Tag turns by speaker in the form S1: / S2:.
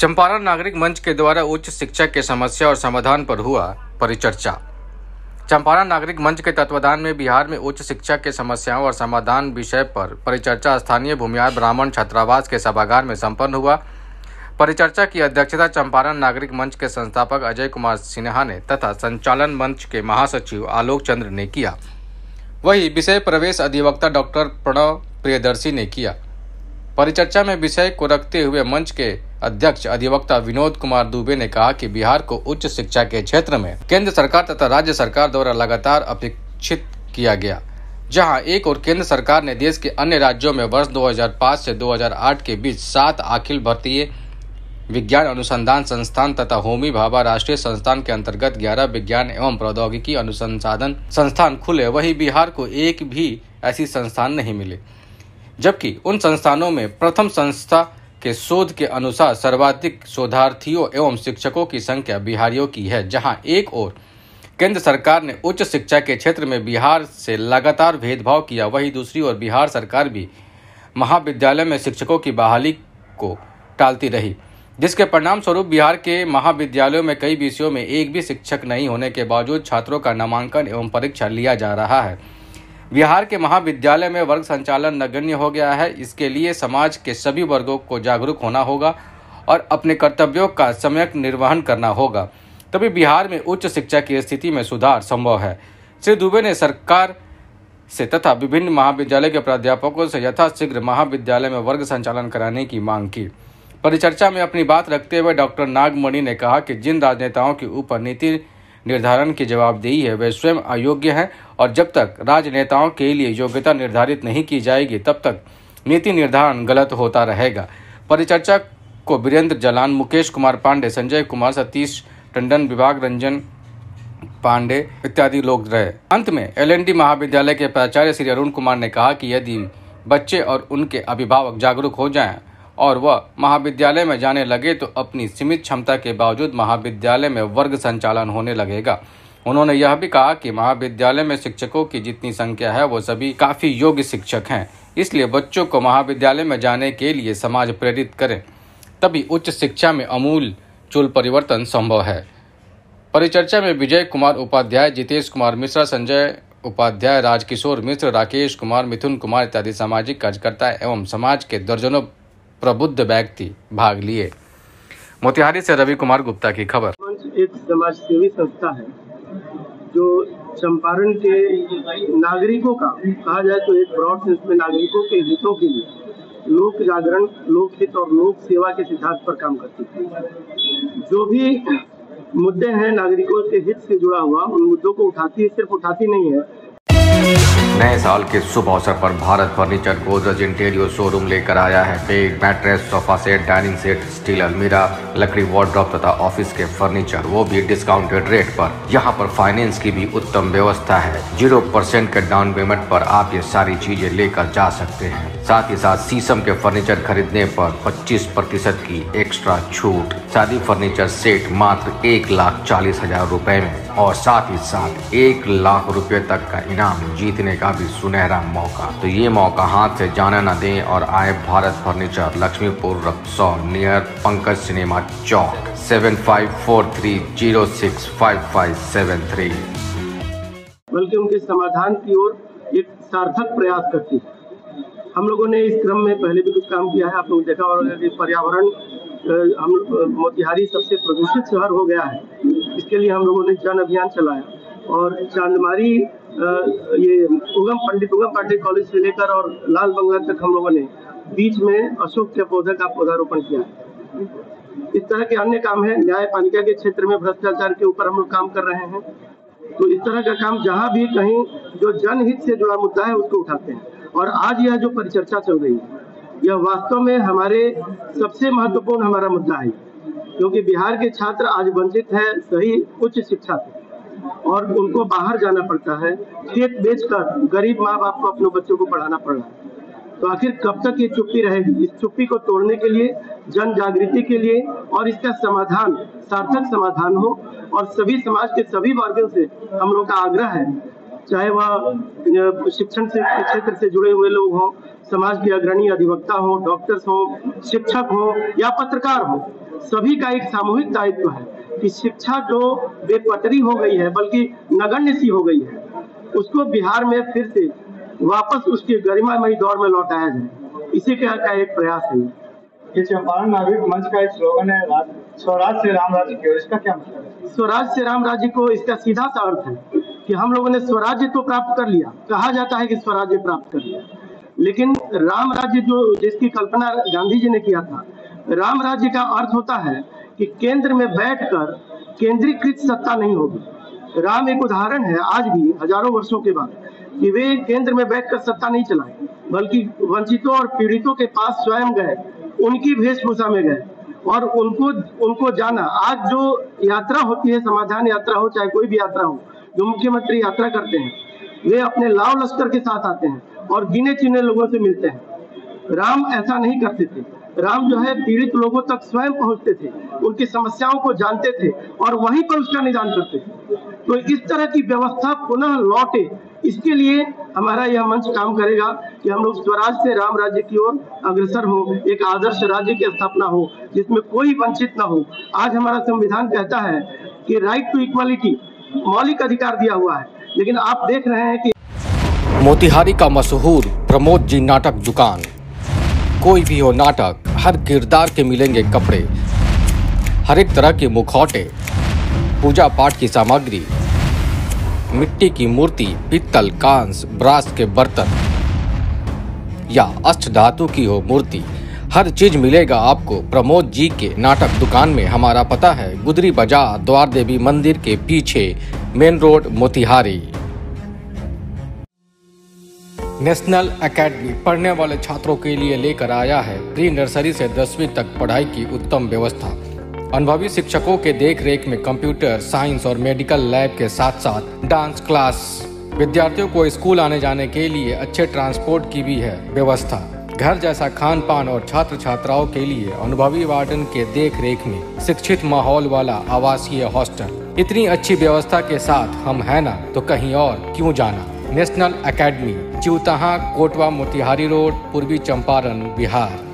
S1: चंपारण नागरिक मंच के द्वारा उच्च शिक्षा के समस्या और समाधान पर हुआ परिचर्चा। चंपारण नागरिक मंच के तत्वाधान में बिहार में उच्च शिक्षा के समस्याओं और समाधान विषय पर परिचर्चा स्थानीय भूमिहार ब्राह्मण छात्रावास के सभागार में संपन्न हुआ। परिचर्चा की अध्यक्षता चंपारण नागरिक मंच के संस्थापक अजय कुमार सिन्हा ने तथा संचालन मंच के महासचिव आलोक चंद्र ने किया। वही विषय प्रवेश अधिवक्ता डॉक्टर प्रणव प्रियदर्शी ने किया। परिचर्चा में विषय को रखते हुए मंच के अध्यक्ष अधिवक्ता विनोद कुमार दुबे ने कहा कि बिहार को उच्च शिक्षा के क्षेत्र में केंद्र सरकार तथा राज्य सरकार द्वारा लगातार अपेक्षित किया गया। जहां एक और केंद्र सरकार ने देश के अन्य राज्यों में वर्ष 2005 से 2008 के बीच 7 अखिल भारतीय विज्ञान अनुसंधान संस्थान तथा होमी भाभा राष्ट्रीय संस्थान के अंतर्गत 11 विज्ञान एवं प्रौद्योगिकी अनुसंधान संस्थान खुले, वही बिहार को एक भी ऐसी संस्थान नहीं मिले। जबकि उन संस्थानों में प्रथम संस्था के शोध के अनुसार सर्वाधिक शोधार्थियों एवं शिक्षकों की संख्या बिहारियों की है। जहां एक ओर केंद्र सरकार ने उच्च शिक्षा के क्षेत्र में बिहार से लगातार भेदभाव किया, वहीं दूसरी ओर बिहार सरकार भी महाविद्यालय में शिक्षकों की बहाली को टालती रही, जिसके परिणाम स्वरूप बिहार के महाविद्यालयों में कई विषयों में एक भी शिक्षक नहीं होने के बावजूद छात्रों का नामांकन एवं परीक्षा लिया जा रहा है। बिहार के महाविद्यालय में वर्ग संचालन नगण्य हो गया है। इसके लिए समाज के सभी वर्गों को जागरूक होना होगा और अपने कर्तव्यों का सम्यक निर्वहन करना होगा, तभी बिहार में उच्च शिक्षा की स्थिति में सुधार संभव है। श्री दुबे ने सरकार से तथा विभिन्न महाविद्यालय के प्राध्यापकों से यथाशीघ्र महाविद्यालय में वर्ग संचालन कराने की मांग की। परिचर्चा में अपनी बात रखते हुए डॉक्टर नागमणि ने कहा कि जिन राजनेताओं के ऊपर नीति निर्धारण की जवाबदेही है वे स्वयं अयोग्य हैं और जब तक राजनेताओं के लिए योग्यता निर्धारित नहीं की जाएगी तब तक नीति निर्धारण गलत होता रहेगा। परिचर्चा को वीरेंद्र जलान, मुकेश कुमार पांडे, संजय कुमार, सतीश टंडन, विभाग रंजन पांडे इत्यादि लोग रहे। अंत में LND महाविद्यालय के प्राचार्य श्री अरुण कुमार ने कहा कि यदि बच्चे और उनके अभिभावक जागरूक हो जाएं और वह महाविद्यालय में जाने लगे तो अपनी सीमित क्षमता के बावजूद महाविद्यालय में वर्ग संचालन होने लगेगा। उन्होंने यह भी कहा कि महाविद्यालय में शिक्षकों की जितनी संख्या है वो सभी काफी योग्य शिक्षक हैं, इसलिए बच्चों को महाविद्यालय में जाने के लिए समाज प्रेरित करें, तभी उच्च शिक्षा में आमूल परिवर्तन संभव है। परिचर्चा में विजय कुमार उपाध्याय, जितेश कुमार मिश्रा, संजय उपाध्याय, राजकिशोर मिश्र, राकेश कुमार, मिथुन कुमार इत्यादि सामाजिक कार्यकर्ता एवं समाज के दर्जनों प्रबुद्ध व्यक्ति भाग लिए। मोतिहारी से रवि कुमार गुप्ता की खबर।
S2: एक समाज सेवी संस्था है जो चंपारण के नागरिकों का कहा जाए तो एक ब्रॉड सेंस में नागरिकों के हितों के लिए लोक जागरण, लोकहित और लोक सेवा के सिद्धांत पर काम करती है। जो भी मुद्दे हैं नागरिकों के हित से जुड़ा हुआ, उन मुद्दों को उठाती है, सिर्फ उठाती नहीं है।
S1: नए साल के शुभ अवसर पर Bharat furniture Godrej interior showroom लेकर आया है bed, mattress, sofa set, dining set, steel अलमीरा, लकड़ी वार्डरोब तथा ऑफिस के फर्नीचर, वो भी डिस्काउंटेड रेट पर। यहाँ पर फाइनेंस की भी उत्तम व्यवस्था है। 0% के डाउन पेमेंट पर आप ये सारी चीजें लेकर जा सकते हैं। साथ ही साथ शीशम के फर्नीचर खरीदने पर 25% की एक्स्ट्रा छूट। शादी फर्नीचर सेट मात्र 1,40,000 रुपए में और साथ ही साथ 1 लाख रुपए तक का इनाम जीतने का भी सुनहरा मौका। तो ये मौका हाथ से जाने न दें और आए Bharat furniture, Laxmipur, Raxaul, near Pankaj cinema Chowk, 7543065573।
S2: बल्कि उनके समाधान की ओर एक सार्थक प्रयास करती है। हम लोगों ने इस क्रम में पहले भी कुछ काम किया है। आप लोग देखा होगा कि पर्यावरण, हम मोतिहारी सबसे प्रदूषित शहर हो गया है, इसके लिए हम लोगों ने जन अभियान चलाया और चांदमारी ये पंडित उगम पाटिल कॉलेज से लेकर और लाल बंगला तक हम लोगों ने बीच में अशोक के पौधे का पौधारोपण किया। इस तरह के अन्य काम है। न्यायपालिका के क्षेत्र में भ्रष्टाचार के ऊपर हम लोग काम कर रहे हैं। तो इस तरह का काम जहां भी कहीं जो जनहित से जुड़ा मुद्दा है उसको उठाते हैं। और आज यह जो परिचर्चा चल रही है यह वास्तव में हमारे सबसे महत्वपूर्ण हमारा मुद्दा है, क्योंकि बिहार के छात्र आज वंचित है सही उच्च शिक्षा से और उनको बाहर जाना पड़ता है। खेत बेचकर गरीब माँ बाप को अपने बच्चों को पढ़ाना पड़ रहा है। तो आखिर कब तक ये चुप्पी रहेगी? इस चुप्पी को तोड़ने के लिए, जन जागृति के लिए और इसका समाधान सार्थक समाधान हो और सभी समाज के सभी वर्गों से हम लोग का आग्रह है, चाहे वह शिक्षण से क्षेत्र से जुड़े हुए लोग हों, समाज के अग्रणी अधिवक्ता हो, डॉक्टर्स हो, शिक्षक हो या पत्रकार हो, सभी का एक सामूहिक दायित्व है कि शिक्षा जो बेपटरी हो गई है बल्कि नगण्य सी हो गई है, उसको बिहार में फिर से वापस उसके गरिमामयी दौर में लौटाया जाए। इसी का एक प्रयास है।
S3: ये चंपारण नागरिक मंच का एक स्लोगन है, स्वराज से राम राज्य की ओर, इसका क्या मतलब है?
S2: स्वराज से राम राज्य को इसका सीधा सा अर्थ है कि हम लोगों ने स्वराज्य तो प्राप्त कर लिया, कहा जाता है कि स्वराज्य प्राप्त कर लिया, लेकिन राम राज्य जो जिसकी कल्पना गांधी जी ने किया था, राम राज्य का अर्थ होता है कि केंद्र में बैठकर केंद्रीकृत सत्ता नहीं होगी। राम एक उदाहरण है आज भी हजारों वर्षों के बाद कि वे केंद्र में बैठकर सत्ता नहीं चलाए, बल्कि वंचितों और पीड़ितों के पास स्वयं गए, उनकी वेशभूषा में गए और उनको जाना। आज जो यात्रा होती है, समाधान यात्रा हो चाहे कोई भी यात्रा हो, जो मुख्यमंत्री यात्रा करते हैं, वे अपने लाव लश्कर के साथ आते हैं और गिने चुने लोगों से मिलते हैं। राम ऐसा नहीं करते थे। राम जो है पीड़ित लोगों तक स्वयं पहुंचते थे, उनकी समस्याओं को जानते थे और वहीं पर उसका निदान करते थे। तो इस तरह की व्यवस्था पुनः लौटे, इसके लिए हमारा यह मंच काम करेगा कि हम लोग स्वराज से राम राज्य की ओर अग्रसर हो, एक आदर्श राज्य की स्थापना हो जिसमें कोई वंचित न हो। आज हमारा संविधान कहता है कि राइट टू इक्वालिटी मौलिक अधिकार दिया हुआ है, लेकिन आप देख रहे हैं कि
S1: मोतिहारी का मशहूर प्रमोद जी नाटक दुकान। कोई भी हो नाटक, हर किरदार के मिलेंगे कपड़े, हर एक तरह के मुखौटे, पूजा पाठ की सामग्री, मिट्टी की मूर्ति, पित्तल, कांस, ब्रास के बर्तन या अष्ट धातु की हो मूर्ति, हर चीज मिलेगा आपको प्रमोद जी के नाटक दुकान में। हमारा पता है गुदरी बाजार, द्वार देवी मंदिर के पीछे, main road, Motihari. National academy पढ़ने वाले छात्रों के लिए लेकर आया है प्री नर्सरी से 10वीं तक पढ़ाई की उत्तम व्यवस्था। अनुभवी शिक्षकों के देखरेख में कंप्यूटर, साइंस और मेडिकल लैब के साथ साथ डांस क्लास। विद्यार्थियों को स्कूल आने जाने के लिए अच्छे ट्रांसपोर्ट की भी है व्यवस्था। घर जैसा खान पान और छात्र छात्राओं के लिए अनुभवी वार्डन के देखरेख में शिक्षित माहौल वाला आवासीय हॉस्टल। इतनी अच्छी व्यवस्था के साथ हम है ना, तो कहीं और क्यों जाना। National academy, Chiutaha, Kotwa, Motihari road, Purvi Champaran, Bihar.